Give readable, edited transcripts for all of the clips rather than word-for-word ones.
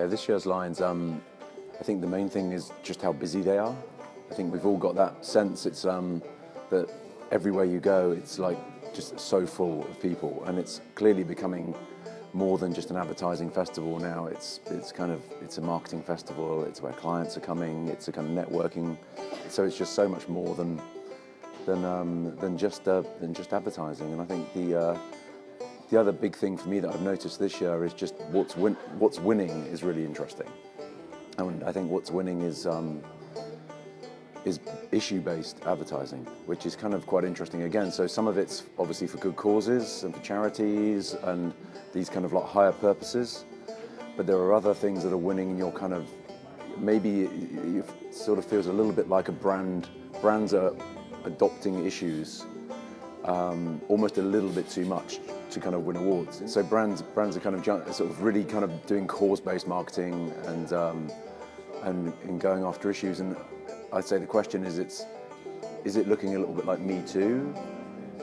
Yeah, this year's lines, I think the main thing is just how busy they are. I think we've all got that sense. It's that everywhere you go, it's like just so full of people, and it's clearly becoming more than just an advertising festival now. It's a marketing festival. It's where clients are coming. It's a kind of networking. So it's just so much more than just advertising. And I think the other big thing for me that I've noticed this year is just what's winning is really interesting. And I think what's winning is issue-based advertising, which is kind of quite interesting again. So some of it's obviously for good causes and for charities and these kind of like higher purposes, but there are other things that are winning in your kind of, maybe it sort of feels a little bit like a brand. Brands are adopting issues almost a little bit too much to kind of win awards. So brands are kind of sort of really kind of doing cause-based marketing and going after issues. And I'd say the question is it looking a little bit like Me Too,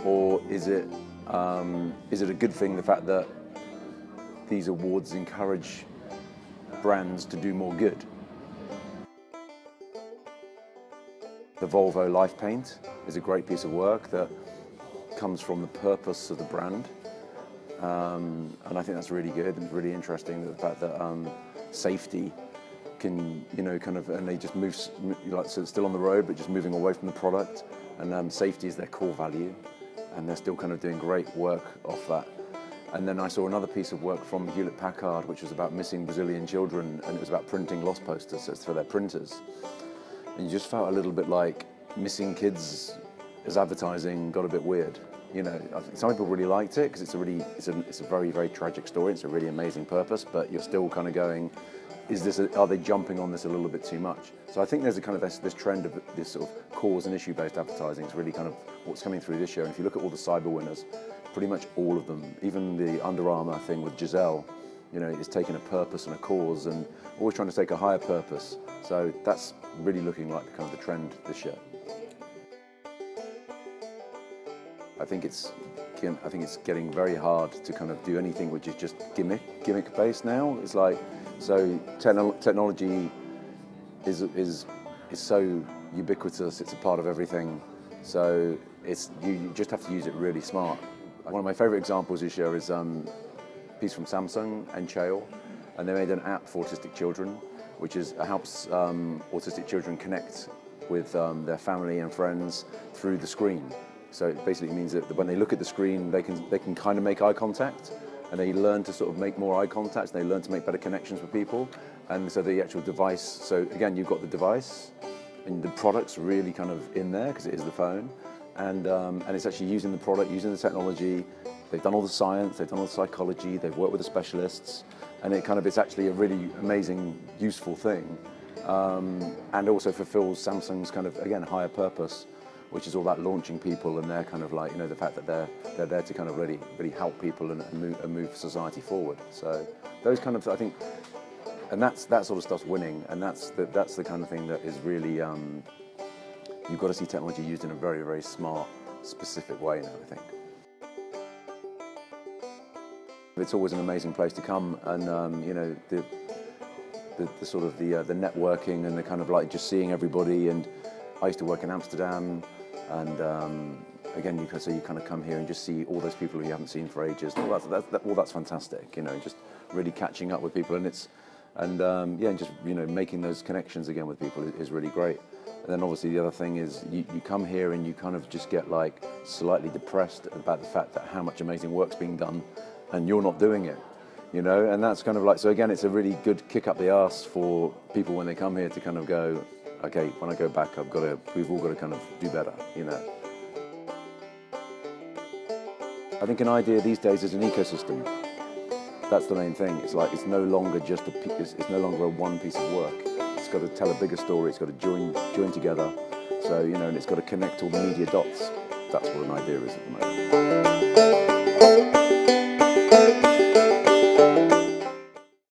or is it a good thing, the fact that these awards encourage brands to do more good? The Volvo Life Paint is a great piece of work that comes from the purpose of the brand, and I think that's really good and really interesting. The fact that safety can, and they just move, like, so it's still on the road, but just moving away from the product, and safety is their core value, and they're still kind of doing great work off that. And then I saw another piece of work from Hewlett-Packard, which was about missing Brazilian children, and it was about printing lost posters, so it's for their printers. And you just felt a little bit like missing kids as advertising got a bit weird. I think some people really liked it because it's a very, very tragic story. It's a really amazing purpose, but you're still kind of going, are they jumping on this a little bit too much? So I think there's a kind of this trend of this sort of cause and issue-based advertising is really kind of what's coming through this year. And if you look at all the cyber winners, pretty much all of them, even the Under Armour thing with Giselle, is taking a purpose and a cause and always trying to take a higher purpose. So that's really looking like kind of the trend this year. I think it's getting very hard to kind of do anything which is just gimmick based now. It's like, so technology is so ubiquitous. It's a part of everything. So you just have to use it really smart. One of my favorite examples this year is a piece from Samsung and Chael, and they made an app for autistic children, which helps autistic children connect with their family and friends through the screen. So it basically means that when they look at the screen, they can kind of make eye contact, and they learn to sort of make more eye contact, and they learn to make better connections with people. And so the actual device, so again, you've got the device, and the product's really kind of in there because it is the phone, and it's actually using the product, using the technology. They've done all the science, they've done all the psychology, they've worked with the specialists, and it's actually a really amazing, useful thing, and also fulfills Samsung's kind of, again, higher purpose, which is all about launching people, and they're kind of like, the fact that they're there to kind of really help people and move society forward. So those kind of, I think, and that sort of stuff's winning, and that's the kind of thing that is really, you've got to see technology used in a very, very smart, specific way now, I think. It's always an amazing place to come, and the sort of the networking and the kind of like just seeing everybody. And I used to work in Amsterdam, and again, you kind of come here and just see all those people who you haven't seen for ages. All that's fantastic, just really catching up with people, and just making those connections again with people is really great. And then obviously the other thing is you come here and you kind of just get like slightly depressed about the fact that how much amazing work's being done, and you're not doing it, and that's kind of like, so again, it's a really good kick up the arse for people when they come here to kind of go, okay, when I go back, we've all got to kind of do better, I think an idea these days is an ecosystem. That's the main thing. It's like, it's no longer just it's no longer a one piece of work. It's got to tell a bigger story. It's got to join together. So, and it's got to connect all the media dots. That's what an idea is at the moment.